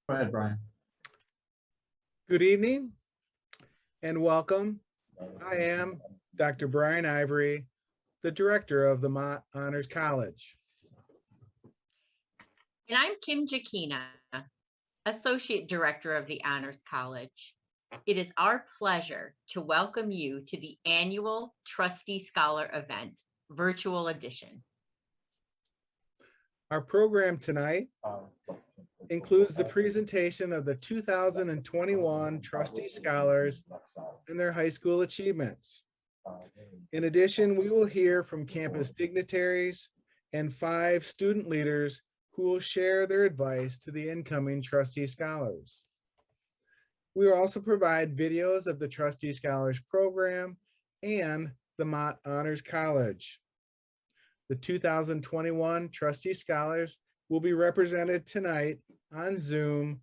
Go ahead, Brian. Good evening and welcome. I am Dr. Brian Ivory, the director of the Mott Honors College. And I'm Kim Jakina, Associate Director of the Honors College. It is our pleasure to welcome you to the annual Trustee Scholar event, virtual edition. Our program tonight includes the presentation of the 2021 Trustee Scholars and their high school achievements. In addition, we will hear from campus dignitaries and 5 student leaders who will share their advice to the incoming Trustee Scholars. We will also provide videos of the Trustee Scholars program and the Mott Honors College. The 2021 Trustee Scholars will be represented tonight on Zoom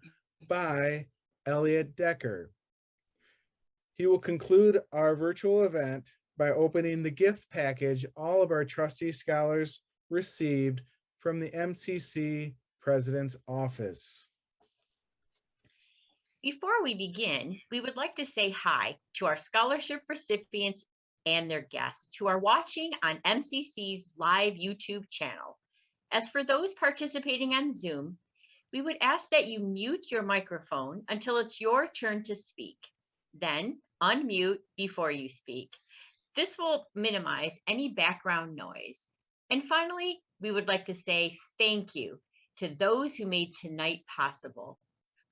by Elliot Decker. He will conclude our virtual event by opening the gift package all of our Trustee Scholars received from the MCC President's Office. Before we begin, we would like to say hi to our scholarship recipients and their guests who are watching on MCC's live YouTube channel. As for those participating on Zoom, we would ask that you mute your microphone until it's your turn to speak. Then unmute before you speak. This will minimize any background noise. And finally, we would like to say thank you to those who made tonight possible.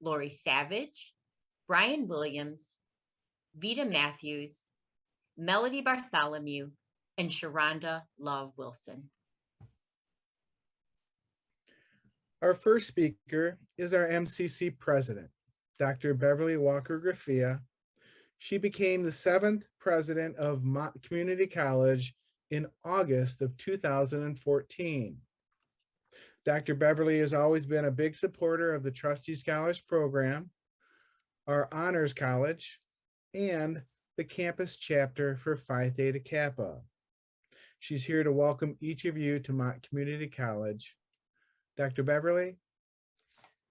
Lori Savage, Brian Williams, Vita Matthews, Melody Bartholomew, and Sharonda Love Wilson. Our first speaker is our MCC president, Dr. Beverly Walker-Graffia. She became the 7th president of Mott Community College in August of 2014. Dr. Beverly has always been a big supporter of the Trustee Scholars Program, our Honors College, and the campus chapter for Phi Theta Kappa. She's here to welcome each of you to Mott Community College. Dr. Beverly?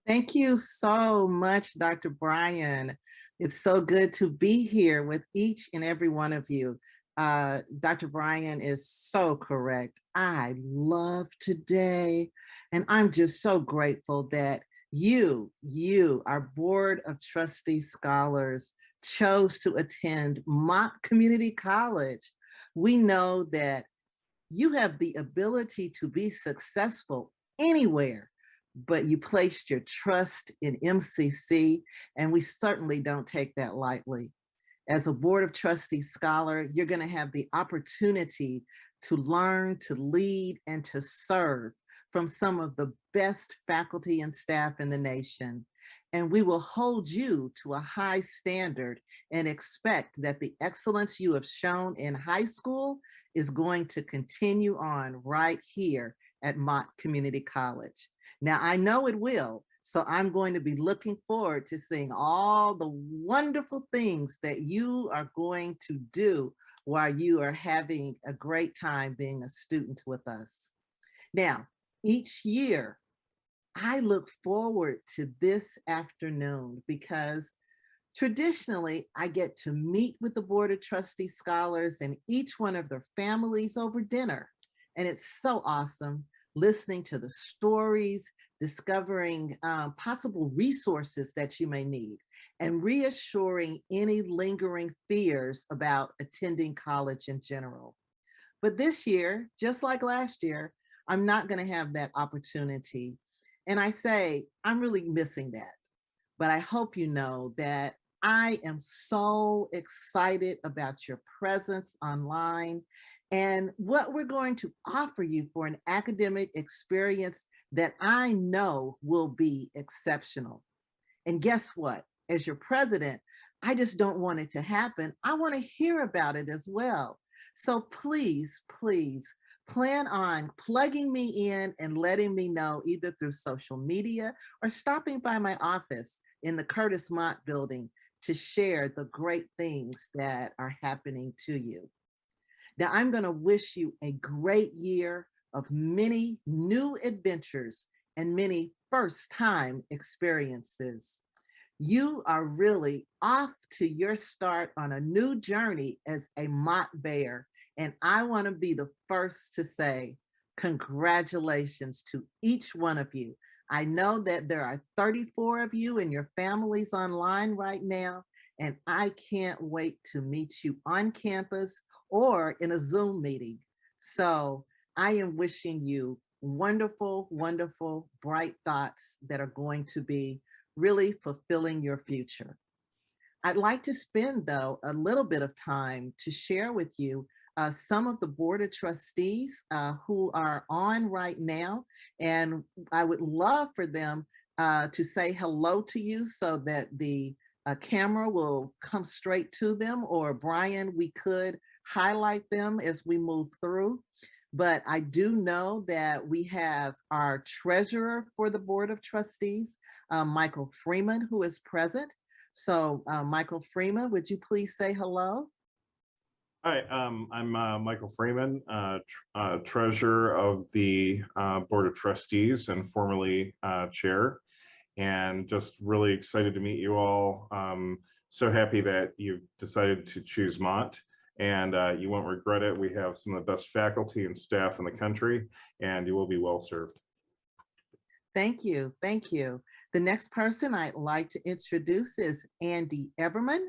Thank you so much, Dr. Brian. It's so good to be here with each and every one of you. Dr. Brian is so correct. I love today, and I'm just so grateful that you, our Board of Trustee Scholars, chose to attend Mott Community College. We know that you have the ability to be successful anywhere, but you placed your trust in MCC, and we certainly don't take that lightly. As a Board of Trustee Scholar, you're going to have the opportunity to learn, to lead, and to serve from some of the best faculty and staff in the nation. And we will hold you to a high standard and expect that the excellence you have shown in high school is going to continue on right here at Mott Community College. Now, I know it will, so I'm going to be looking forward to seeing all the wonderful things that you are going to do while you are having a great time being a student with us. Now, each year, I look forward to this afternoon because traditionally, I get to meet with the Board of Trustee Scholars and each one of their families over dinner. And it's so awesome listening to the stories, discovering possible resources that you may need, and reassuring any lingering fears about attending college in general. But this year, just like last year, I'm not going to have that opportunity. And I say, I'm really missing that. But I hope you know that I am so excited about your presence online and what we're going to offer you for an academic experience that I know will be exceptional. And guess what? As your president, I just don't want it to happen. I want to hear about it as well. So please, please plan on plugging me in and letting me know either through social media or stopping by my office in the Curtis Mott building to share the great things that are happening to you. Now, I'm going to wish you a great year of many new adventures and many first-time experiences. You are really off to your start on a new journey as a Mott Bear, and I want to be the first to say congratulations to each one of you. I know that there are 34 of you and your families online right now, and I can't wait to meet you on campus or in a Zoom meeting. So I am wishing you wonderful, wonderful, bright thoughts that are going to be really fulfilling your future. I'd like to spend, though, a little bit of time to share with you some of the Board of Trustees who are on right now. And I would love for them to say hello to you so that the camera will come straight to them, or Brian, we could highlight them as we move through. But I do know that we have our treasurer for the Board of Trustees, Michael Freeman, who is present. So Michael Freeman, would you please say hello? Hi, I'm Michael Freeman, treasurer of the Board of Trustees and formerly chair, and just really excited to meet you all. So happy that you've decided to choose Mott, and you won't regret it. We have some of the best faculty and staff in the country, and you will be well served. Thank you, thank you. The next person I'd like to introduce is Andy Everman.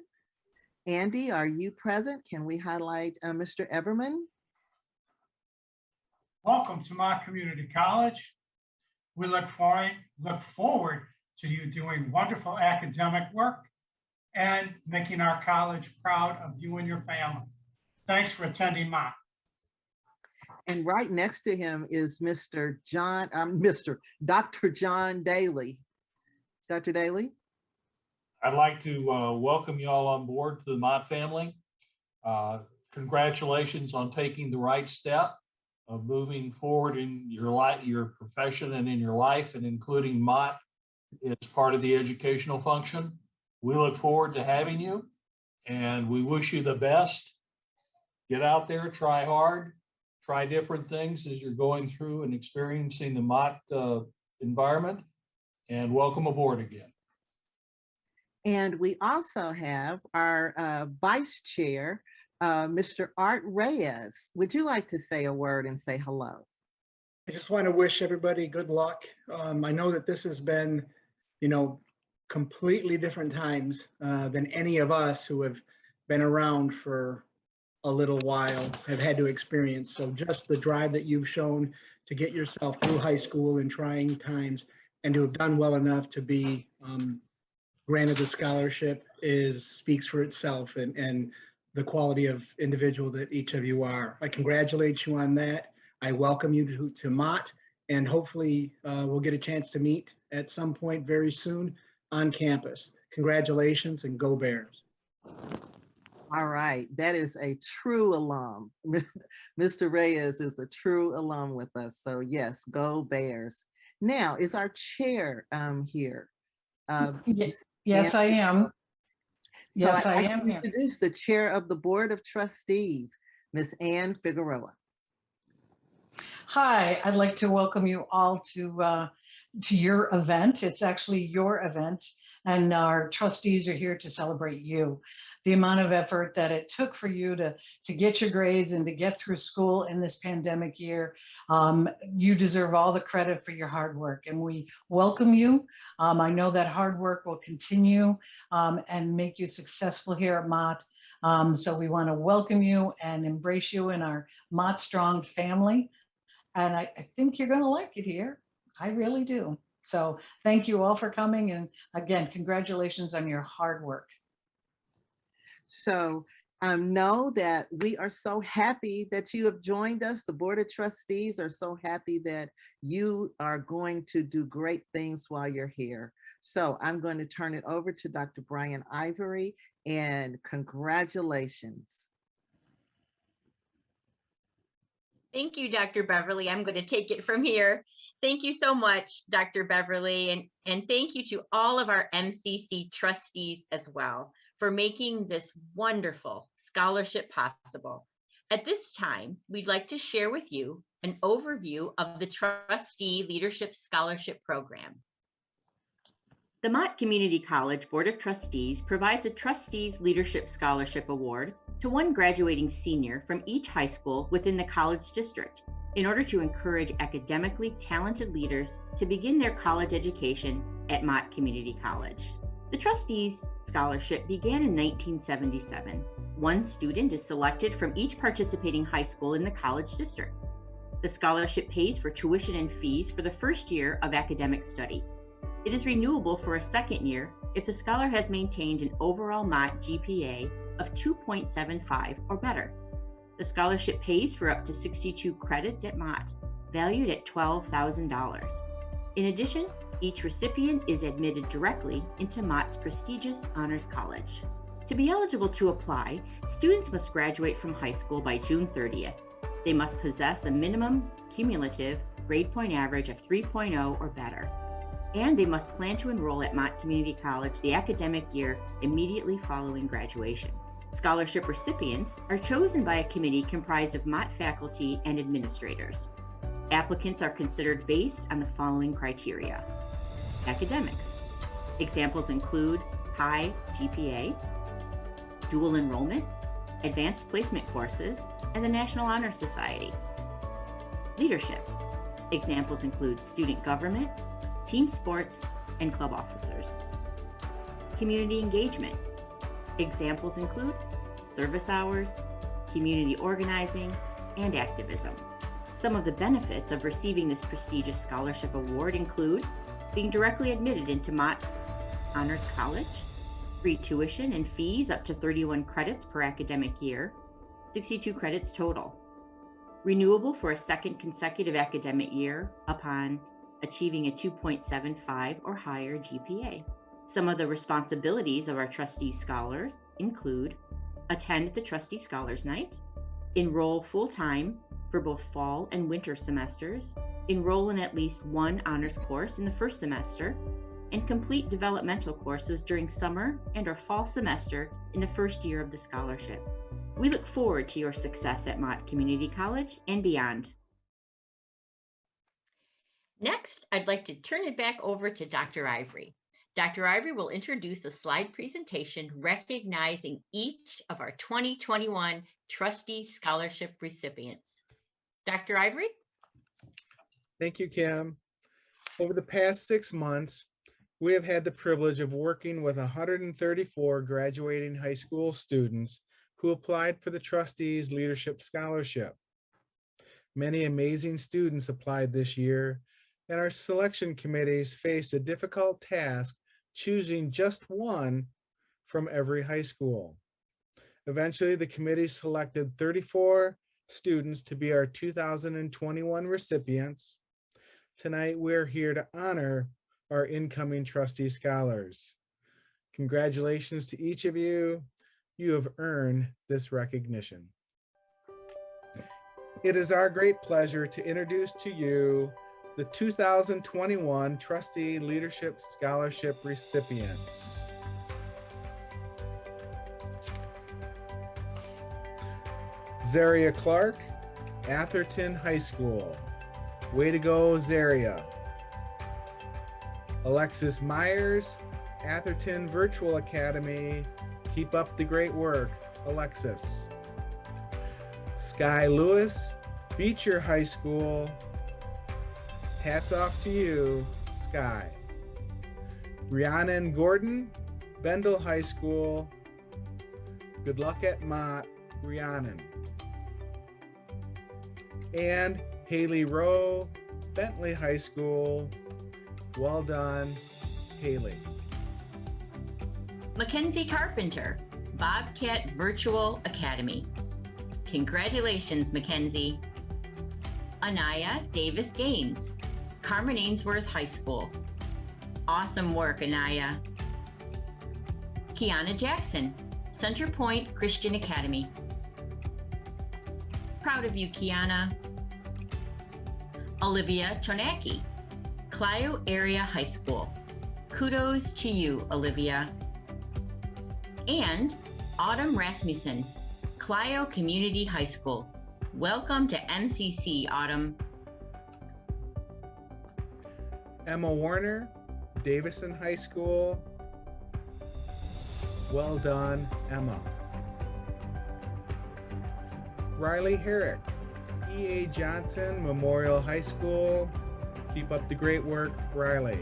Andy, are you present? Can we highlight Mr. Everman? Welcome to Mott Community College. We look forward to you doing wonderful academic work and making our college proud of you and your family. Thanks for attending Mott. And right next to him is Dr. John Daly. Dr. Daly? I'd like to welcome you all on board to the Mott family. Congratulations on taking the right step of moving forward in your life, your profession, and in your life, and including Mott as part of the educational function. We look forward to having you, and we wish you the best. Get out there, try hard, try different things as you're going through and experiencing the Mott environment, and welcome aboard again. And we also have our vice chair, Mr. Art Reyes. Would you like to say a word and say hello? I just want to wish everybody good luck. I know that this has been, completely different times than any of us who have been around for a little while have had to experience. So just the drive that you've shown to get yourself through high school in trying times and to have done well enough to be granted the scholarship speaks for itself, and the quality of individual that each of you are. I congratulate you on that. I welcome you to Mott, and hopefully we'll get a chance to meet at some point very soon on campus. Congratulations and go Bears. All right, that is a true alum. Mr. Reyes is a true alum with us. So yes, go Bears. Now, is our chair here? Yes, I am. Yes, I am here. Introduce the chair of the Board of Trustees, Ms. Ann Figueroa. Hi, I'd like to welcome you all to your event. It's actually your event, and our trustees are here to celebrate you. The amount of effort that it took for you to get your grades and to get through school in this pandemic year, you deserve all the credit for your hard work, and we welcome you. I know that hard work will continue and make you successful here at Mott. So we want to welcome you and embrace you in our Mott Strong family. And I think you're going to like it here. I really do. So thank you all for coming. And again, congratulations on your hard work. So know that we are so happy that you have joined us. The Board of Trustees are so happy that you are going to do great things while you're here. So I'm going to turn it over to Dr. Brian Ivory, and congratulations. Thank you, Dr. Beverly. I'm going to take it from here. Thank you so much, Dr. Beverly, and thank you to all of our MCC trustees as well for making this wonderful scholarship possible. At this time, we'd like to share with you an overview of the Trustee Leadership Scholarship Program. The Mott Community College Board of Trustees provides a Trustees Leadership Scholarship Award to one graduating senior from each high school within the college district in order to encourage academically talented leaders to begin their college education at Mott Community College. The Trustees Scholarship began in 1977. One student is selected from each participating high school in the college district. The scholarship pays for tuition and fees for the first year of academic study. It is renewable for a second year if the scholar has maintained an overall Mott GPA of 2.75 or better. The scholarship pays for up to 62 credits at Mott, valued at $12,000. In addition, each recipient is admitted directly into Mott's prestigious Honors College. To be eligible to apply, students must graduate from high school by June 30th. They must possess a minimum cumulative grade point average of 3.0 or better. And they must plan to enroll at Mott Community College the academic year immediately following graduation. Scholarship recipients are chosen by a committee comprised of Mott faculty and administrators. Applicants are considered based on the following criteria. Academics. Examples include high GPA, dual enrollment, advanced placement courses, and the National Honor Society. Leadership. Examples include student government, team sports, and club officers. Community engagement. Examples include service hours, community organizing, and activism. Some of the benefits of receiving this prestigious scholarship award include being directly admitted into Mott's Honors College, free tuition and fees up to 31 credits per academic year, 62 credits total, renewable for a second consecutive academic year upon achieving a 2.75 or higher GPA. Some of the responsibilities of our Trustee Scholars include attend the Trustee Scholars Night, enroll full-time for both fall and winter semesters, enroll in at least one honors course in the first semester, and complete developmental courses during summer and or fall semester in the first year of the scholarship. We look forward to your success at Mott Community College and beyond. Next, I'd like to turn it back over to Dr. Ivory. Dr. Ivory will introduce a slide presentation recognizing each of our 2021 Trustee Scholarship recipients. Dr. Ivory? Thank you, Kim. Over the past 6 months, we have had the privilege of working with 134 graduating high school students who applied for the Trustees Leadership Scholarship. Many amazing students applied this year, and our selection committees faced a difficult task choosing just one from every high school. Eventually, the committee selected 34 students to be our 2021 recipients. Tonight, we're here to honor our incoming Trustee Scholars. Congratulations to each of you. You have earned this recognition. It is our great pleasure to introduce to you the 2021 Trustee Leadership Scholarship recipients. Zaria Clark, Atherton High School. Way to go, Zaria. Alexis Myers, Atherton Virtual Academy. Keep up the great work, Alexis. Sky Lewis, Beecher High School. Hats off to you, Sky. Rhiannon Gordon, Bendel High School. Good luck at Mott, Rhiannon. And Haley Rowe, Bentley High School. Well done, Haley. Mackenzie Carpenter, Bobcat Virtual Academy. Congratulations, Mackenzie. Anaya Davis Gaines, Carmen Ainsworth High School. Awesome work, Anaya. Kiana Jackson, Center Point Christian Academy. Proud of you, Kiana. Olivia Chonacki, Clio Area High School. Kudos to you, Olivia. And Autumn Rasmussen, Clio Community High School. Welcome to MCC, Autumn. Emma Warner, Davison High School. Well done, Emma. Riley Herrick, E.A. Johnson Memorial High School. Keep up the great work, Riley.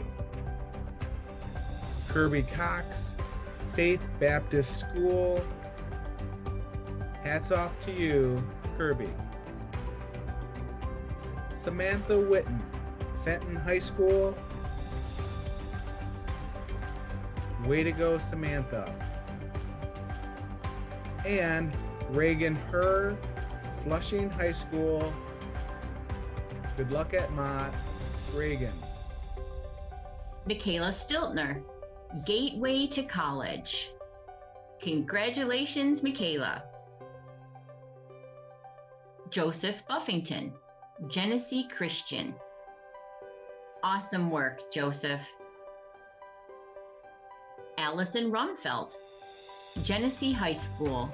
Kirby Cox, Faith Baptist School. Hats off to you, Kirby. Samantha Witten, Fenton High School. Way to go, Samantha. And Reagan Herr, Flushing High School. Good luck at Mott, Reagan. Michaela Stiltner, Gateway to College. Congratulations, Michaela. Joseph Buffington, Genesee Christian. Awesome work, Joseph. Allison Rumfeld, Genesee High School.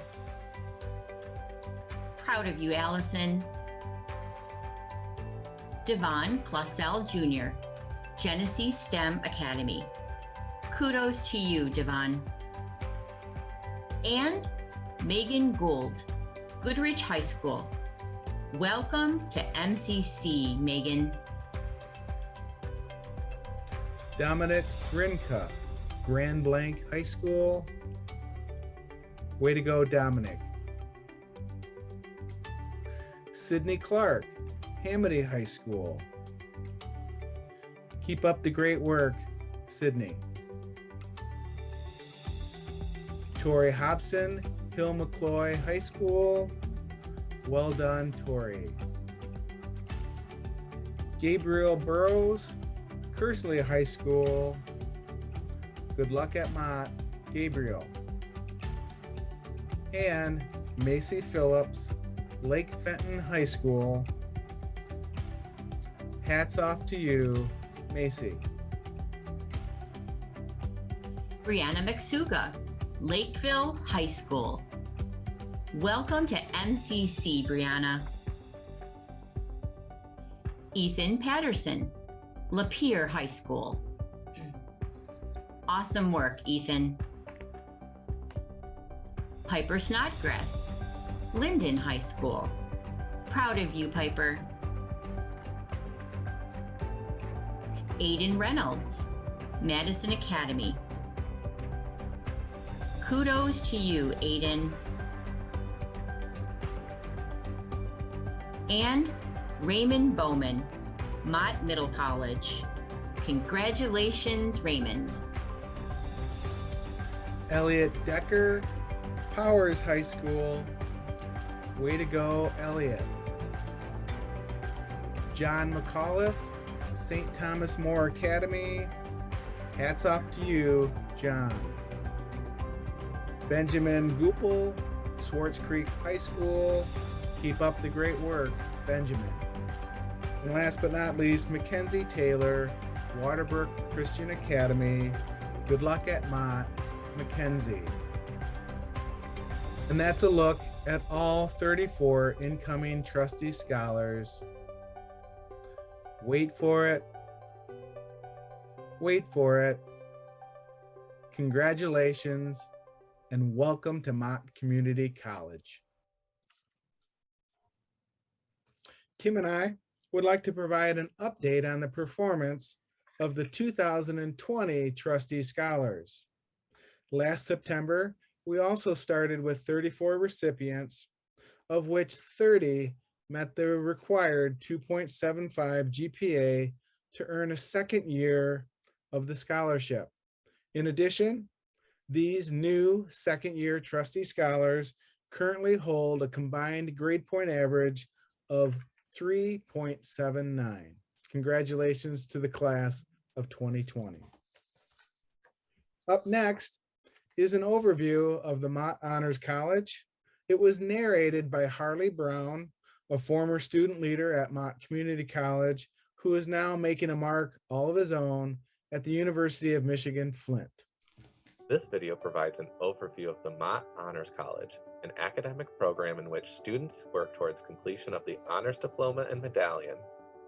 Proud of you, Allison. Devon Clausell Jr., Genesee STEM Academy. Kudos to you, Devon. And Megan Gould, Goodrich High School. Welcome to MCC, Megan. Dominic Grinka, Grand Blanc High School. Way to go, Dominic. Sydney Clark, Hamady High School. Keep up the great work, Sydney. Tori Hobson, Hill McCloy High School. Well done, Tori. Gabriel Burrows, Kersley High School. Good luck at Mott, Gabriel. And Macy Phillips, Lake Fenton High School. Hats off to you, Macy. Brianna McSuga, Lakeville High School. Welcome to MCC, Brianna. Ethan Patterson, Lapeer High School. Awesome work, Ethan. Piper Snodgrass, Linden High School. Proud of you, Piper. Aiden Reynolds, Madison Academy. Kudos to you, Aiden. And Raymond Bowman, Mott Middle College. Congratulations, Raymond. Elliot Decker, Powers High School. Way to go, Elliot. John McAuliffe, St. Thomas More Academy. Hats off to you, John. Benjamin Goupel, Swartz Creek High School. Keep up the great work, Benjamin. And last but not least, Mackenzie Taylor, Waterbrook Christian Academy. Good luck at Mott, Mackenzie. And that's a look at all 34 incoming trustee scholars. Wait for it. Wait for it. Congratulations and welcome to Mott Community College. Kim and I would like to provide an update on the performance of the 2020 trustee scholars. Last September, we also started with 34 recipients, of which 30 met the required 2.75 GPA to earn a second year of the scholarship. In addition, these new second year trustee scholars currently hold a combined grade point average of 3.79. Congratulations to the class of 2020. Up next is an overview of the Mott Honors College. It was narrated by Harley Brown, a former student leader at Mott Community College, who is now making a mark all of his own at the University of Michigan, Flint. This video provides an overview of the Mott Honors College, an academic program in which students work towards completion of the honors diploma and medallion.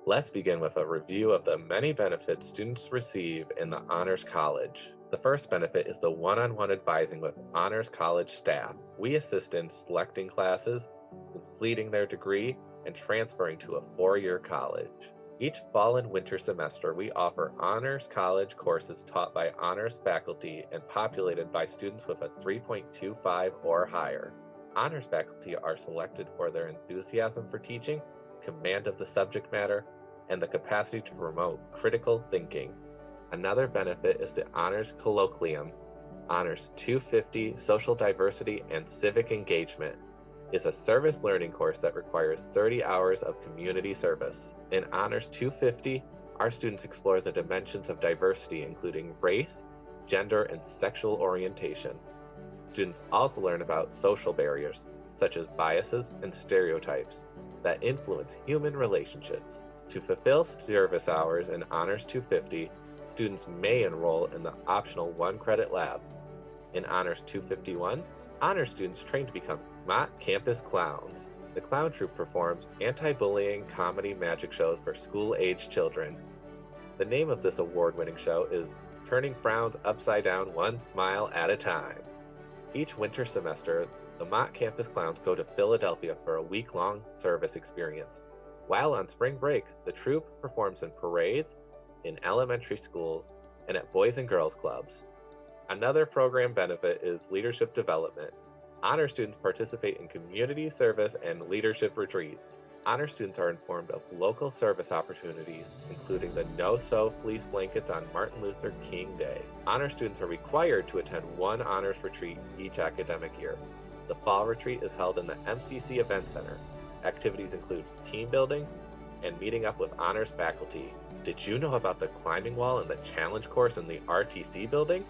Let's begin with a review of the many benefits students receive in the Honors College. The first benefit is the one-on-one advising with Honors College staff. We assist in selecting classes, completing their degree, and transferring to a four-year college. Each fall and winter semester, we offer Honors College courses taught by honors faculty and populated by students with a 3.25 or higher. Honors faculty are selected for their enthusiasm for teaching, command of the subject matter, and the capacity to promote critical thinking. Another benefit is the Honors Colloquium. Honors 250 Social Diversity and Civic Engagement is a service learning course that requires 30 hours of community service. In Honors 250, our students explore the dimensions of diversity, including race, gender, and sexual orientation. Students also learn about social barriers, such as biases and stereotypes, that influence human relationships. To fulfill service hours in Honors 250, students may enroll in the optional one-credit lab. In Honors 251, honors students train to become Mott Campus Clowns. The clown troupe performs anti-bullying comedy magic shows for school-age children. The name of this award-winning show is Turning Frowns Upside Down One Smile at a Time. Each winter semester, the Mott Campus Clowns go to Philadelphia for a week-long service experience. While on spring break, the troupe performs in parades, in elementary schools, and at Boys and Girls Clubs. Another program benefit is leadership development. Honor students participate in community service and leadership retreats. Honor students are informed of local service opportunities, including the No-Sew Fleece Blankets on Martin Luther King Day. Honor students are required to attend one honors retreat each academic year. The fall retreat is held in the MCC Event Center. Activities include team building and meeting up with honors faculty. Did you know about the climbing wall and the challenge course in the RTC building?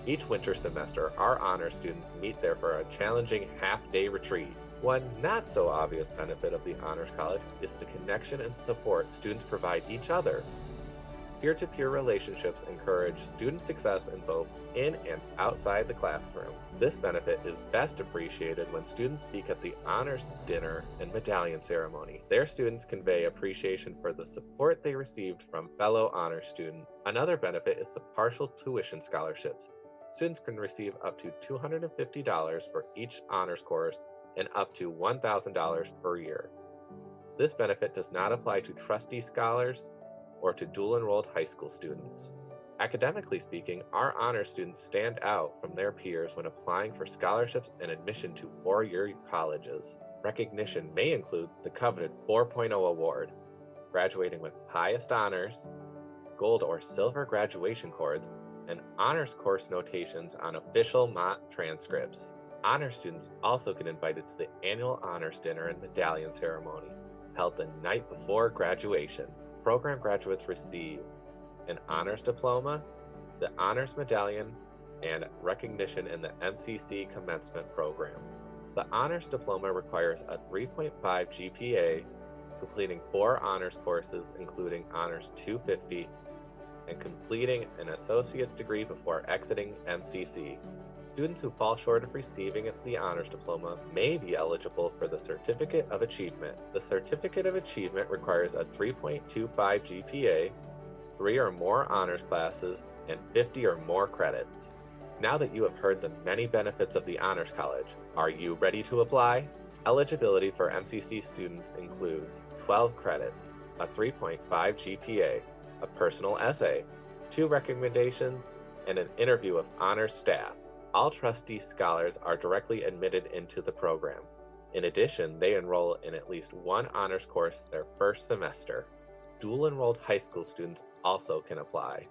Each winter semester, our honors students meet there for a challenging half-day retreat. One not so obvious benefit of the Honors College is the connection and support students provide each other. Peer-to-peer relationships encourage student success in both in and outside the classroom. This benefit is best appreciated when students speak at the honors dinner and medallion ceremony. Their students convey appreciation for the support they received from fellow honors students. Another benefit is the partial tuition scholarships. Students can receive up to $250 for each honors course and up to $1,000 per year. This benefit does not apply to trustee scholars or to dual-enrolled high school students. Academically speaking, our honors students stand out from their peers when applying for scholarships and admission to four-year colleges. Recognition may include the coveted 4.0 award, graduating with highest honors, gold or silver graduation cords, and honors course notations on official Mott transcripts. Honor students also get invited to the annual honors dinner and medallion ceremony, held the night before graduation. Program graduates receive an honors diploma, the honors medallion, and recognition in the MCC commencement program. The honors diploma requires a 3.5 GPA, completing 4 honors courses, including Honors 250, and completing an associate's degree before exiting MCC. Students who fall short of receiving the honors diploma may be eligible for the Certificate of Achievement. The Certificate of Achievement requires a 3.25 GPA, 3 or more honors classes, and 50 or more credits. Now that you have heard the many benefits of the Honors College, are you ready to apply? Eligibility for MCC students includes 12 credits, a 3.5 GPA, a personal essay, 2 recommendations, and an interview with honors staff. All trustee scholars are directly admitted into the program. In addition, they enroll in at least one honors course their first semester. Dual-enrolled high school students also can apply.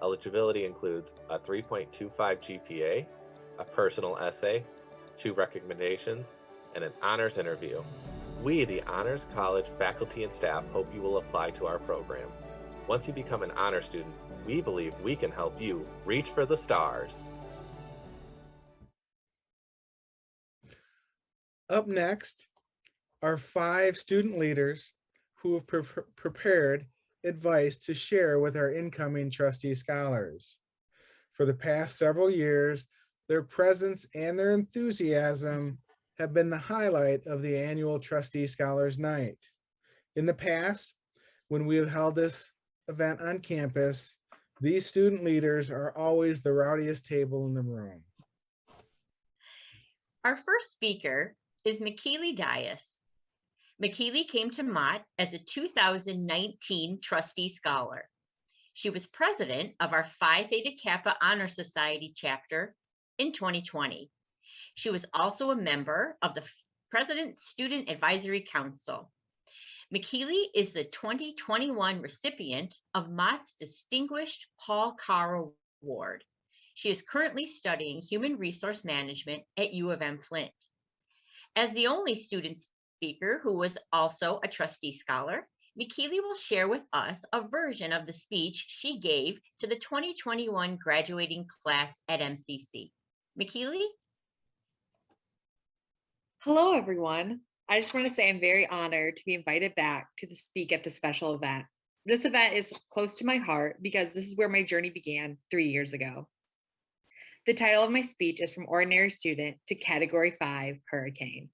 Eligibility includes a 3.25 GPA, a personal essay, 2 recommendations, and an honors interview. We, the Honors College faculty and staff, hope you will apply to our program. Once you become an honor student, we believe we can help you reach for the stars. Up next are 5 student leaders who have prepared advice to share with our incoming trustee scholars. For the past several years, their presence and their enthusiasm have been the highlight of the annual Trustee Scholars Night. In the past, when we have held this event on campus, these student leaders are always the rowdiest table in the room. Our first speaker is McKeely Dias. McKeely came to Mott as a 2019 Trustee Scholar. She was president of our Phi Theta Kappa Honor Society chapter in 2020. She was also a member of the President's Student Advisory Council. McKeely is the 2021 recipient of Mott's Distinguished Paul Carr Award. She is currently studying Human Resource Management at U of M Flint. As the only student speaker who was also a Trustee Scholar, McKeely will share with us a version of the speech she gave to the 2021 graduating class at MCC. McKeely? Hello, everyone. I just want to say I'm very honored to be invited back to speak at this special event. This event is close to my heart because this is where my journey began 3 years ago. The title of my speech is From Ordinary Student to Category 5 Hurricane.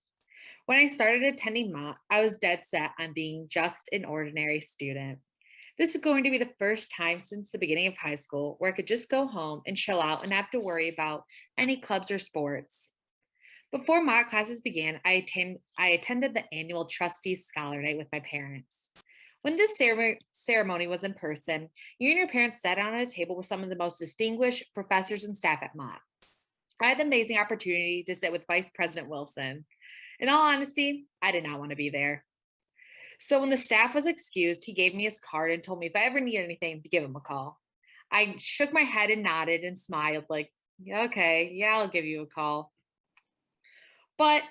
When I started attending Mott, I was dead set on being just an ordinary student. This is going to be the first time since the beginning of high school where I could just go home and chill out and not have to worry about any clubs or sports. Before Mott classes began, I attended the annual Trustee Scholar Night with my parents. When this ceremony was in person, you and your parents sat down at a table with some of the most distinguished professors and staff at Mott. I had the amazing opportunity to sit with Vice President Wilson. In all honesty, I did not want to be there. So when the staff was excused, he gave me his card and told me if I ever needed anything to give him a call. I shook my head and nodded and smiled like, okay, yeah, I'll give you a call. But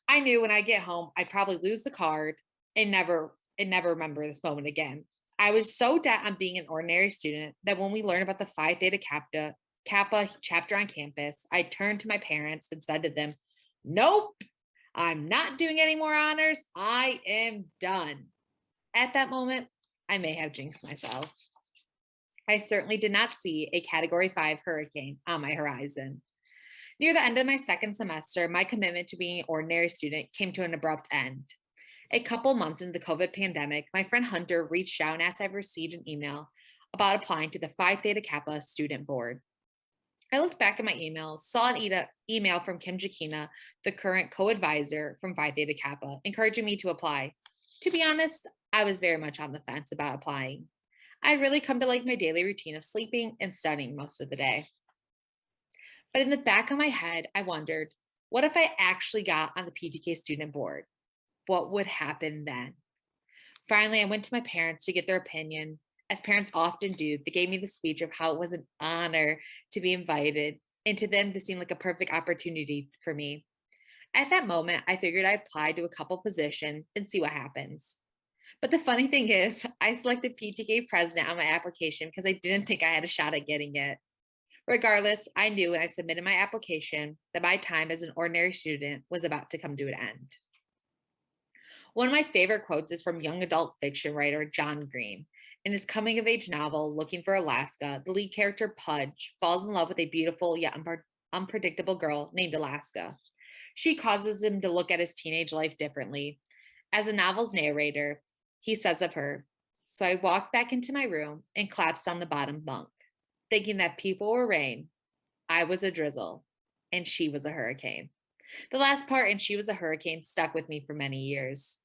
I knew when I get home, I'd probably lose the card and never remember this moment again. I was so dead on being an ordinary student that when we learned about the Phi Theta Kappa chapter on campus, I turned to my parents and said to them, nope, I'm not doing any more honors. I am done. At that moment, I may have jinxed myself. I certainly did not see a Category 5 hurricane on my horizon. Near the end of my second semester, my commitment to being an ordinary student came to an abrupt end. A couple months into the COVID pandemic, my friend Hunter reached out and asked if I received an email about applying to the Phi Theta Kappa student board. I looked back at my emails, saw an email from Kim Jakina, the current co-advisor from Phi Theta Kappa, encouraging me to apply. To be honest, I was very much on the fence about applying. I had really come to like my daily routine of sleeping and studying most of the day. But in the back of my head, I wondered, what if I actually got on the PTK student board? What would happen then? Finally, I went to my parents to get their opinion. As parents often do, they gave me the speech of how it was an honor to be invited and to them to seem like a perfect opportunity for me. At that moment, I figured I'd apply to a couple positions and see what happens. But the funny thing is, I selected PTK president on my application because I didn't think I had a shot at getting it. Regardless, I knew when I submitted my application that my time as an ordinary student was about to come to an end. One of my favorite quotes is from young adult fiction writer John Green. In his coming-of-age novel, Looking for Alaska, the lead character, Pudge, falls in love with a beautiful yet unpredictable girl named Alaska. She causes him to look at his teenage life differently. As the novel's narrator, he says of her, "So I walked back into my room and collapsed on the bottom bunk, thinking that people were rain, I was a drizzle, and she was a hurricane." The last part, "and she was a hurricane," stuck with me for many years.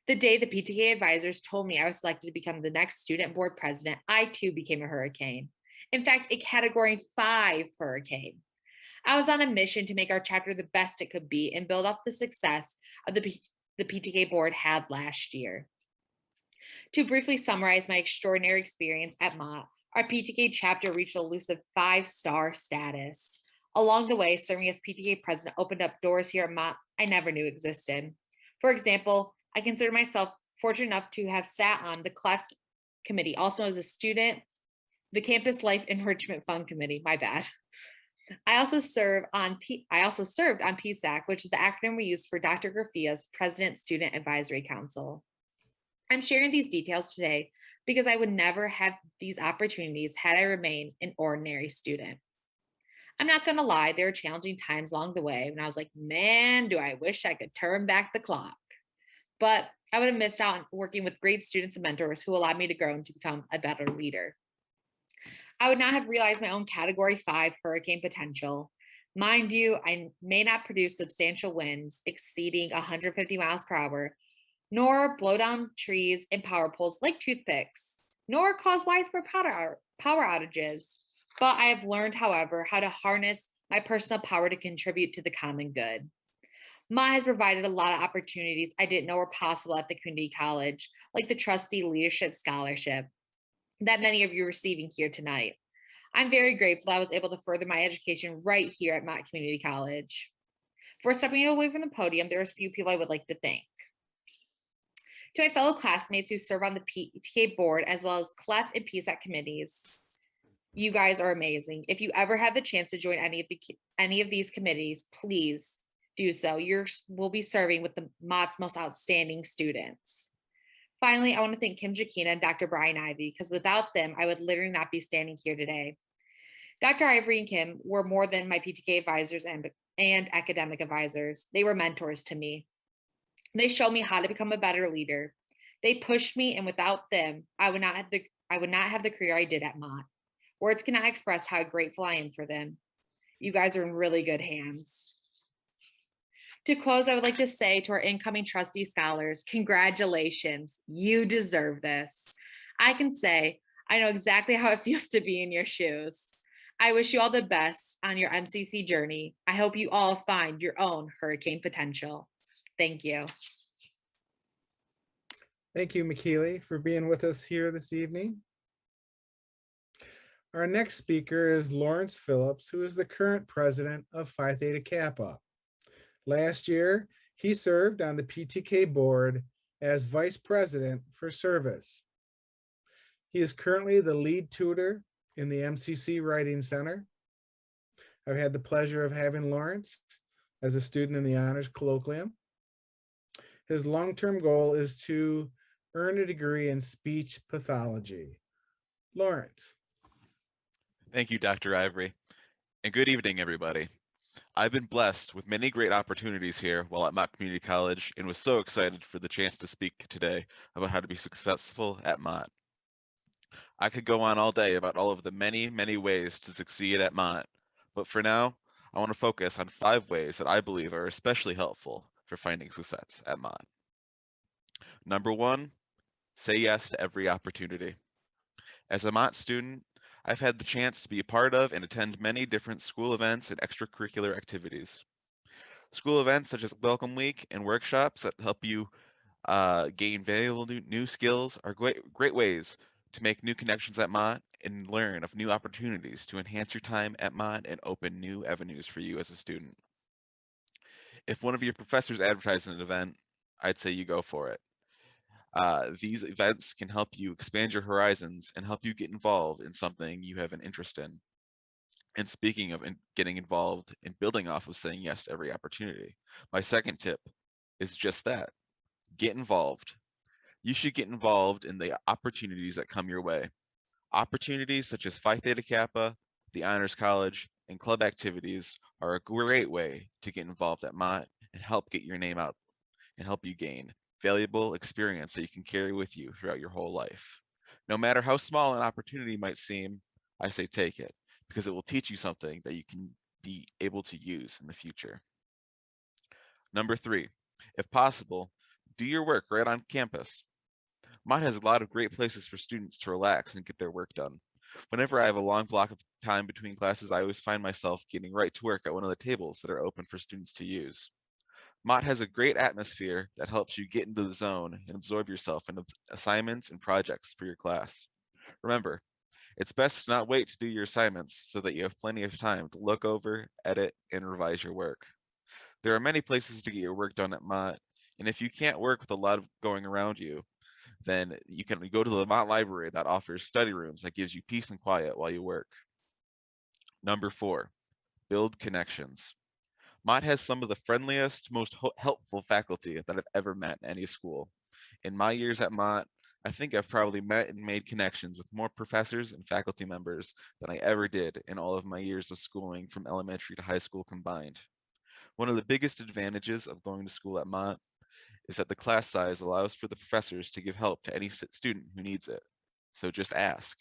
The day the PTK advisors told me I was selected to become the next student board president, I too became a hurricane. In fact, a Category 5 hurricane. I was on a mission to make our chapter the best it could be and build off the success of the PTK board had last year. To briefly summarize my extraordinary experience at Mott, our PTK chapter reached a elusive 5-star status. Along the way, serving as PTK president opened up doors here at Mott I never knew existed. For example, I consider myself fortunate enough to have sat on the CLEF committee, also as a student, the Campus Life Enrichment Fund Committee, my bad. I also served on PSAC, which is the acronym we use for Dr. Grafia's President Student Advisory Council. I'm sharing these details today because I would never have these opportunities had I remained an ordinary student. I'm not gonna lie, there were challenging times along the way when I was like, man, do I wish I could turn back the clock. But I would have missed out on working with great students and mentors who allowed me to grow and to become a better leader. I would not have realized my own Category 5 hurricane potential. Mind you, I may not produce substantial winds exceeding 150 miles per hour, nor blow down trees and power poles like toothpicks, nor cause widespread power outages. But I have learned, however, how to harness my personal power to contribute to the common good. Ma has provided a lot of opportunities I didn't know were possible at the community college, like the Trustee Leadership Scholarship that many of you are receiving here tonight. I'm very grateful I was able to further my education right here at Mott Community College. Before stepping away from the podium, there are a few people I would like to thank. To my fellow classmates who serve on the PTA board, as well as CLEF and PSAC committees, you guys are amazing. If you ever have the chance to join any of these committees, please do so. We'll be serving with the Mott's most outstanding students. Finally, I want to thank Kim Jakina and Dr. Brian Ivy, because without them, I would literally not be standing here today. Dr. Ivory and Kim were more than my PTK advisors and academic advisors. They were mentors to me. They showed me how to become a better leader. They pushed me, and without them, I would not have the career I did at Mott. Words cannot express how grateful I am for them. You guys are in really good hands. To close, I would like to say to our incoming trustee scholars, congratulations, you deserve this. I can say, I know exactly how it feels to be in your shoes. I wish you all the best on your MCC journey. I hope you all find your own hurricane potential. Thank you. Thank you, McKeely, for being with us here this evening. Our next speaker is Lawrence Phillips, who is the current president of Phi Theta Kappa. Last year, he served on the PTK board as vice president for service. He is currently the lead tutor in the MCC Writing Center. I've had the pleasure of having Lawrence as a student in the honors colloquium. His long-term goal is to earn a degree in speech pathology. Lawrence. Thank you, Dr. Ivory, and good evening, everybody. I've been blessed with many great opportunities here while at Mott Community College and was so excited for the chance to speak today about how to be successful at Mott. I could go on all day about all of the many, many ways to succeed at Mott, but for now, I want to focus on 5 ways that I believe are especially helpful for finding success at Mott. Number 1, say yes to every opportunity. As a Mott student, I've had the chance to be a part of and attend many different school events and extracurricular activities. School events such as Welcome Week and workshops that help you gain valuable new skills are great ways to make new connections at Mott and learn of new opportunities to enhance your time at Mott and open new avenues for you as a student. If one of your professors advertises an event, I'd say you go for it. These events can help you expand your horizons and help you get involved in something you have an interest in. And speaking of getting involved and building off of saying yes to every opportunity, my second tip is just that. Get involved. You should get involved in the opportunities that come your way. Opportunities such as Phi Theta Kappa, the Honors College, and club activities are a great way to get involved at Mott and help get your name out and help you gain valuable experience that you can carry with you throughout your whole life. No matter how small an opportunity might seem, I say take it, because it will teach you something that you can be able to use in the future. Number 3, if possible, do your work right on campus. Mott has a lot of great places for students to relax and get their work done. Whenever I have a long block of time between classes, I always find myself getting right to work at one of the tables that are open for students to use. Mott has a great atmosphere that helps you get into the zone and absorb yourself into assignments and projects for your class. Remember, it's best to not wait to do your assignments so that you have plenty of time to look over, edit, and revise your work. There are many places to get your work done at Mott, and if you can't work with a lot of going around you, then you can go to the Mott Library that offers study rooms that gives you peace and quiet while you work. Number 4, build connections. Mott has some of the friendliest, most helpful faculty that I've ever met in any school. In my years at Mott, I think I've probably met and made connections with more professors and faculty members than I ever did in all of my years of schooling from elementary to high school combined. One of the biggest advantages of going to school at Mott is that the class size allows for the professors to give help to any student who needs it. So just ask.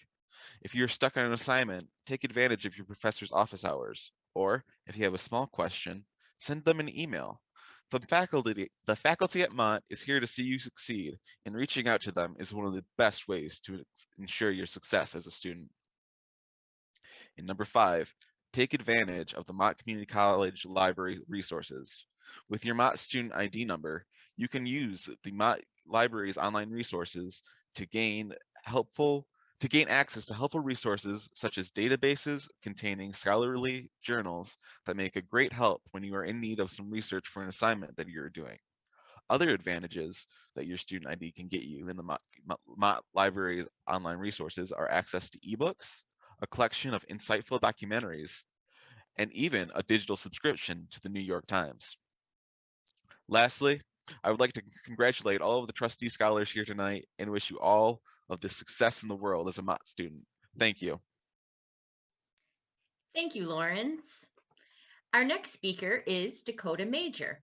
If you're stuck on an assignment, take advantage of your professor's office hours. Or if you have a small question, send them an email. The faculty at Mott is here to see you succeed, and reaching out to them is one of the best ways to ensure your success as a student. And number 5, take advantage of the Mott Community College library resources. With your Mott student ID number, you can use the Mott Library's online resources to gain access to helpful resources such as databases containing scholarly journals that make a great help when you are in need of some research for an assignment that you're doing. Other advantages that your student ID can get you in the Mott Library's online resources are access to ebooks, a collection of insightful documentaries, and even a digital subscription to the New York Times. Lastly, I would like to congratulate all of the trustee scholars here tonight and wish you all of the success in the world as a Mott student. Thank you. Thank you, Lawrence. Our next speaker is Dakota Major.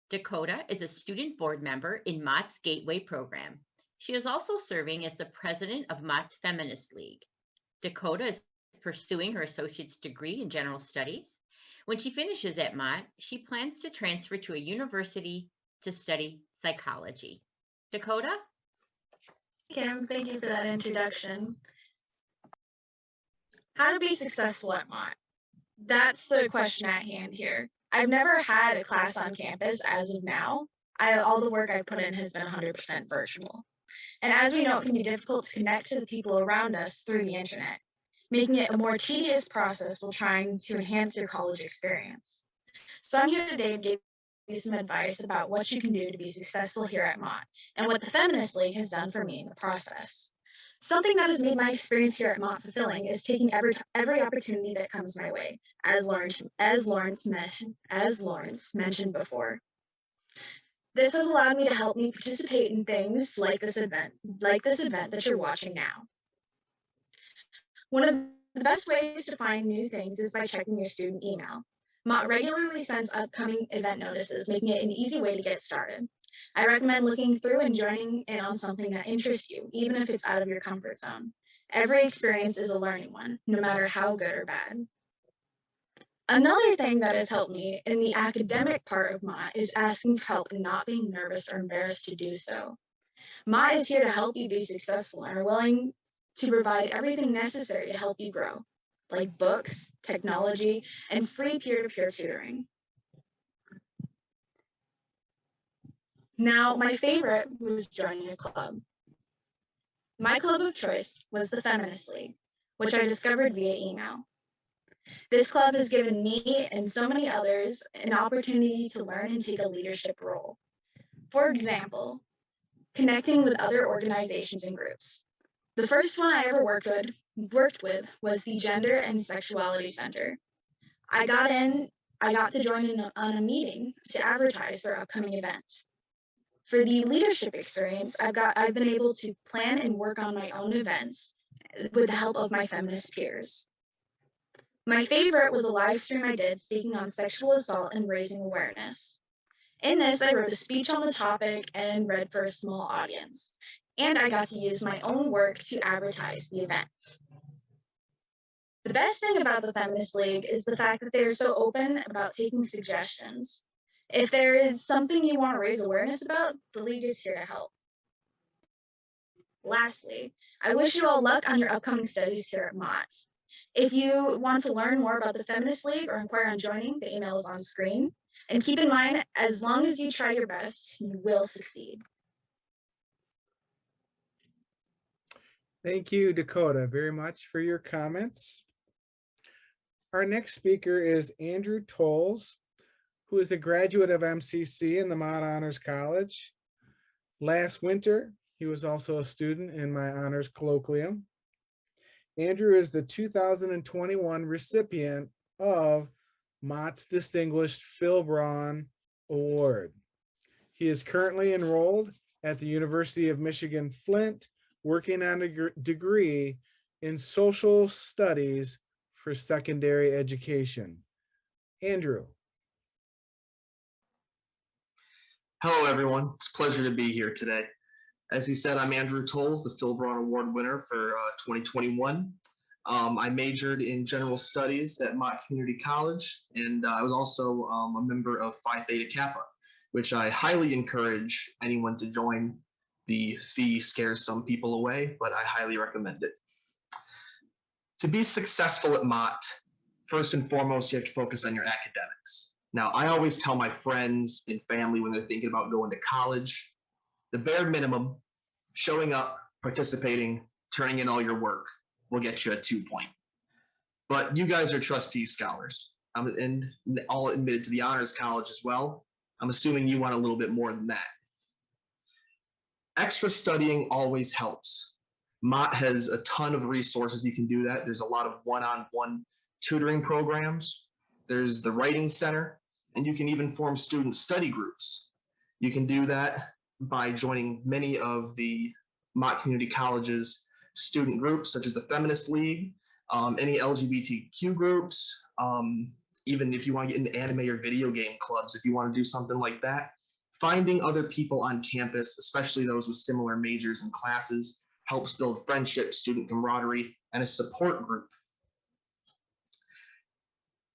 Dakota is a student board member in Mott's Gateway program. She is also serving as the president of Mott's Feminist League. Dakota is pursuing her associate's degree in general studies. When she finishes at Mott, she plans to transfer to a university to study psychology. Dakota? Kim, thank you for that introduction. How to be successful at Mott? That's the question at hand here. I've never had a class on campus as of now. All the work I've put in has been 100% virtual. And as we know, it can be difficult to connect to the people around us through the internet, making it a more tedious process while trying to enhance your college experience. So I'm here today to give you some advice about what you can do to be successful here at Mott and what the Feminist League has done for me in the process. Something that has made my experience here at Mott fulfilling is taking every opportunity that comes my way, as Lawrence mentioned before. This has allowed me to help me participate in things like this event that you're watching now. One of the best ways to find new things is by checking your student email. Mott regularly sends upcoming event notices, making it an easy way to get started. I recommend looking through and joining in on something that interests you, even if it's out of your comfort zone. Every experience is a learning one, no matter how good or bad. Another thing that has helped me in the academic part of Mott is asking for help and not being nervous or embarrassed to do so. Mott is here to help you be successful and are willing to provide everything necessary to help you grow, like books, technology, and free peer-to-peer tutoring. Now, my favorite was joining a club. My club of choice was the Feminist League, which I discovered via email. This club has given me and so many others an opportunity to learn and take a leadership role. For example, connecting with other organizations and groups. The first one I ever worked with was the Gender and Sexuality Center. I got to join in on a meeting to advertise their upcoming events. For the leadership experience, I've been able to plan and work on my own events with the help of my feminist peers. My favorite was a live stream I did speaking on sexual assault and raising awareness. In this, I wrote a speech on the topic and read for a small audience, and I got to use my own work to advertise the event. The best thing about the Feminist League is the fact that they are so open about taking suggestions. If there is something you want to raise awareness about, the League is here to help. Lastly, I wish you all luck on your upcoming studies here at Mott. If you want to learn more about the Feminist League or inquire on joining, the email is on screen. And keep in mind, as long as you try your best, you will succeed. Thank you, Dakota, very much for your comments. Our next speaker is Andrew Tolles, who is a graduate of MCC in the Mott Honors College. Last winter, he was also a student in my honors colloquium. Andrew is the 2021 recipient of Mott's Distinguished Phil Braun Award. He is currently enrolled at the University of Michigan Flint working on a degree in social studies for secondary education. Andrew. Hello, everyone. It's a pleasure to be here today. As he said, I'm Andrew Tolles, the Phil Braun Award winner for 2021. I majored in general studies at Mott Community College, and I was also a member of Phi Theta Kappa, which I highly encourage anyone to join. The fee scares some people away, but I highly recommend it. To be successful at Mott, first and foremost, you have to focus on your academics. Now, I always tell my friends and family when they're thinking about going to college, the bare minimum, showing up, participating, turning in all your work will get you a 2 point. But you guys are trustee scholars, and all admitted to the honors college as well. I'm assuming you want a little bit more than that. Extra studying always helps. Mott has a ton of resources you can do that. There's a lot of one-on-one tutoring programs. There's the writing center, and you can even form student study groups. You can do that by joining many of the Mott Community College's student groups, such as the Feminist League, any LGBTQ groups, even if you want to get into anime or video game clubs, if you want to do something like that. Finding other people on campus, especially those with similar majors and classes, helps build friendship, student camaraderie, and a support group.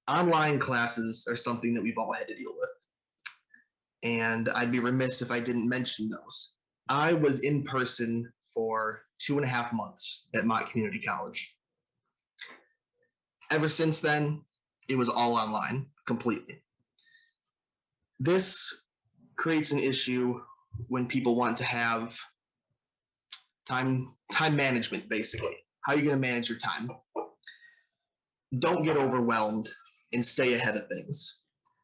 Online classes are something that we've all had to deal with, and I'd be remiss if I didn't mention those. I was in person for 2.5 months at Mott Community College. Ever since then, it was all online completely. This creates an issue when people want to have time management, basically. How are you going to manage your time? Don't get overwhelmed and stay ahead of things.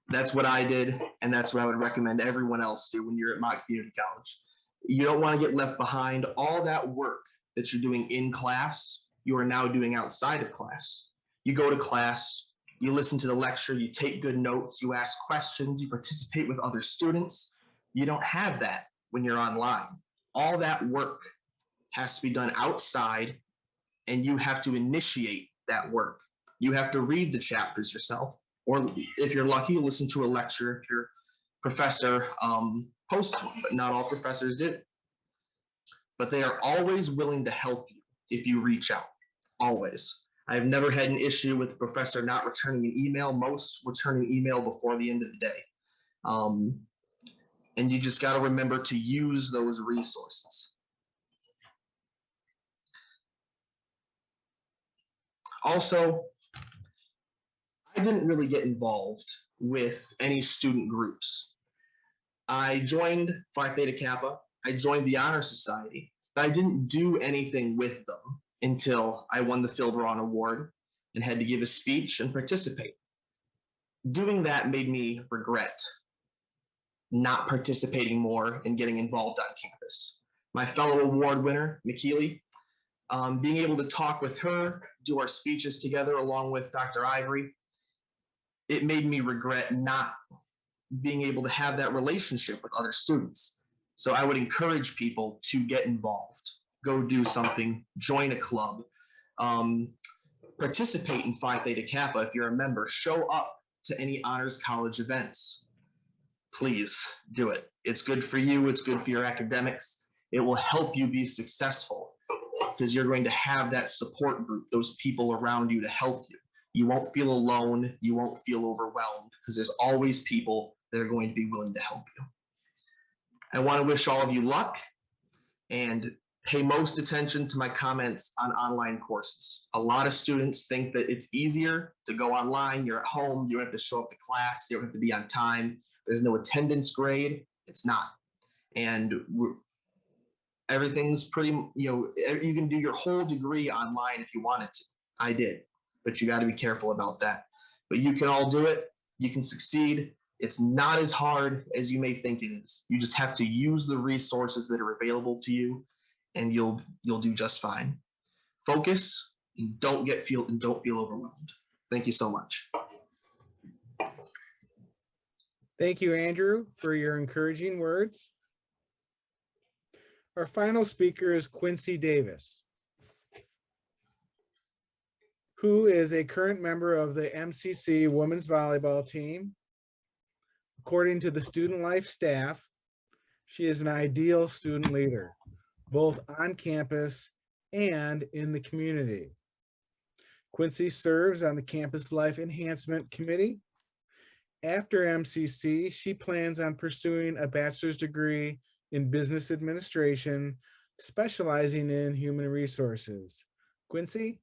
That's what I did, and that's what I would recommend everyone else do when you're at Mott Community College. You don't want to get left behind. All that work that you're doing in class, you are now doing outside of class. You go to class, you listen to the lecture, you take good notes, you ask questions, you participate with other students. You don't have that when you're online. All that work has to be done outside, and you have to initiate that work. You have to read the chapters yourself, or if you're lucky, listen to a lecture if your professor posts one, but not all professors do. But they are always willing to help you if you reach out, always. I've never had an issue with a professor not returning an email. Most returning email before the end of the day. And you just got to remember to use those resources. Also, I didn't really get involved with any student groups. I joined Phi Theta Kappa, I joined the Honor Society, but I didn't do anything with them until I won the Phil Braun Award and had to give a speech and participate. Doing that made me regret not participating more and getting involved on campus. My fellow award winner, McKeely, being able to talk with her, do our speeches together along with Dr. Ivory, it made me regret not being able to have that relationship with other students. So I would encourage people to get involved, go do something, join a club, participate in Phi Theta Kappa if you're a member, show up to any honors college events. Please do it. It's good for you, it's good for your academics. It will help you be successful because you're going to have that support group, those people around you to help you. You won't feel alone, you won't feel overwhelmed because there's always people that are going to be willing to help you. I want to wish all of you luck and pay most attention to my comments on online courses. A lot of students think that it's easier to go online, you're at home, you don't have to show up to class, you don't have to be on time, there's no attendance grade. It's not. And everything's pretty, you can do your whole degree online if you wanted to. I did, but you got to be careful about that. But you can all do it. You can succeed. It's not as hard as you may think it is. You just have to use the resources that are available to you, and you'll do just fine. Focus and don't feel overwhelmed. Thank you so much. Thank you, Andrew, for your encouraging words. Our final speaker is Quincy Davis, who is a current member of the MCC women's volleyball team. According to the student life staff, she is an ideal student leader, both on campus and in the community. Quincy serves on the Campus Life Enhancement Committee. After MCC, she plans on pursuing a bachelor's degree in business administration, specializing in human resources. Quincy?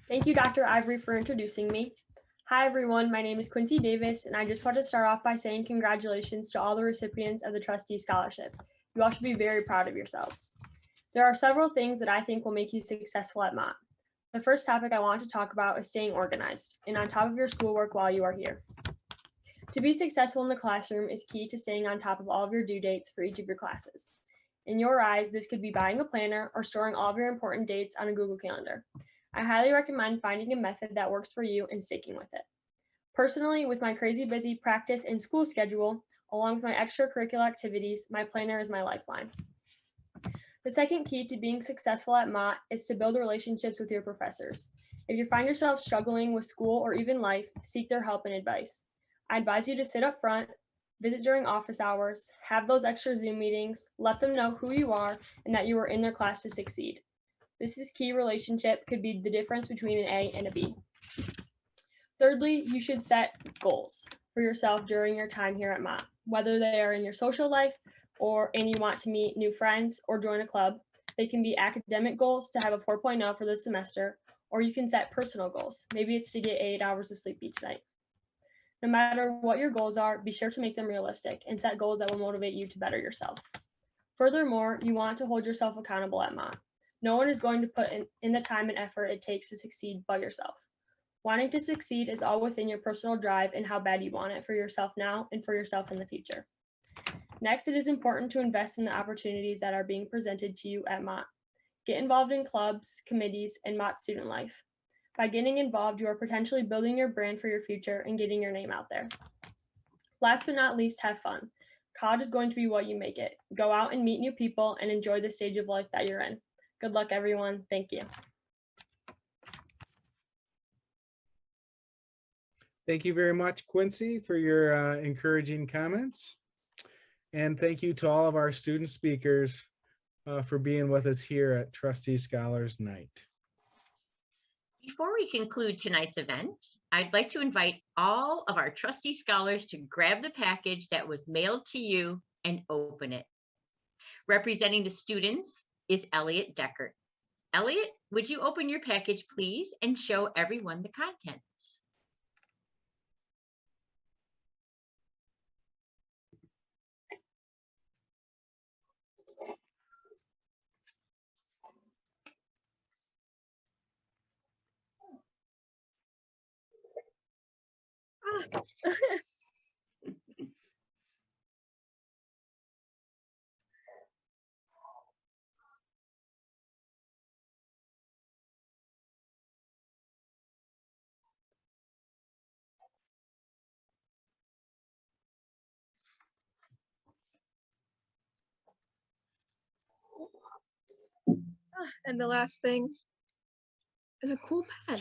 Thank you, Dr. Ivory, for introducing me. Hi, everyone. My name is Quincy Davis, and I just want to start off by saying congratulations to all the recipients of the Trustee Scholarship. You all should be very proud of yourselves. There are several things that I think will make you successful at Mott. The first topic I want to talk about is staying organized and on top of your schoolwork while you are here. To be successful in the classroom is key to staying on top of all of your due dates for each of your classes. In your eyes, this could be buying a planner or storing all of your important dates on a Google Calendar. I highly recommend finding a method that works for you and sticking with it. Personally, with my crazy busy practice and school schedule, along with my extracurricular activities, my planner is my lifeline. The second key to being successful at Mott is to build relationships with your professors. If you find yourself struggling with school or even life, seek their help and advice. I advise you to sit up front, visit during office hours, have those extra Zoom meetings, let them know who you are and that you are in their class to succeed. This is key relationship could be the difference between an A and a B. Thirdly, you should set goals for yourself during your time here at Mott, whether they are in your social life and you want to meet new friends or join a club. They can be academic goals to have a 4.0 for this semester, or you can set personal goals. Maybe it's to get 8 hours of sleep each night. No matter what your goals are, be sure to make them realistic and set goals that will motivate you to better yourself. Furthermore, you want to hold yourself accountable at Mott. No one is going to put in the time and effort it takes to succeed but yourself. Wanting to succeed is all within your personal drive and how bad you want it for yourself now and for yourself in the future. Next, it is important to invest in the opportunities that are being presented to you at Mott. Get involved in clubs, committees, and Mott student life. By getting involved, you are potentially building your brand for your future and getting your name out there. Last but not least, have fun. College is going to be what you make it. Go out and meet new people and enjoy the stage of life that you're in. Good luck, everyone. Thank you. Thank you very much, Quincy, for your encouraging comments. And thank you to all of our student speakers for being with us here at Trustee Scholars Night. Before we conclude tonight's event, I'd like to invite all of our trustee scholars to grab the package that was mailed to you and open it. Representing the students is Elliot Deckert. Elliot, would you open your package, please, and show everyone the contents? And the last thing is a cool pen.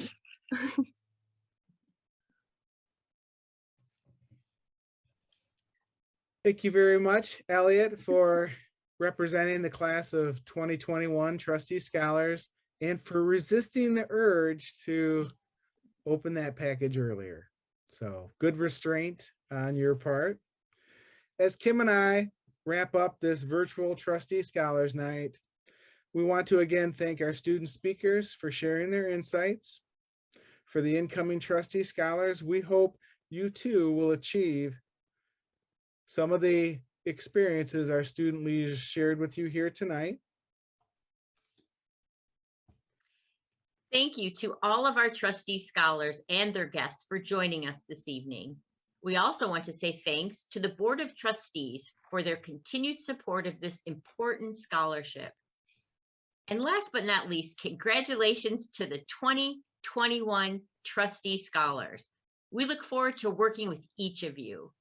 Thank you very much, Elliot, for representing the class of 2021 Trustee Scholars and for resisting the urge to open that package earlier. So good restraint on your part. As Kim and I wrap up this virtual Trustee Scholars Night, we want to again thank our student speakers for sharing their insights. For the incoming Trustee Scholars, we hope you too will achieve some of the experiences our student leaders shared with you here tonight. Thank you to all of our trustee scholars and their guests for joining us this evening. We also want to say thanks to the Board of Trustees for their continued support of this important scholarship. And last but not least, congratulations to the 2021 Trustee Scholars. We look forward to working with each of you.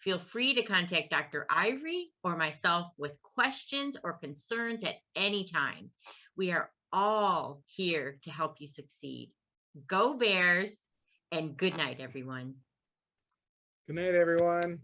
Feel free to contact Dr. Ivory or myself with questions or concerns at any time. We are all here to help you succeed. Go Bears, and good night, everyone. Good night, everyone.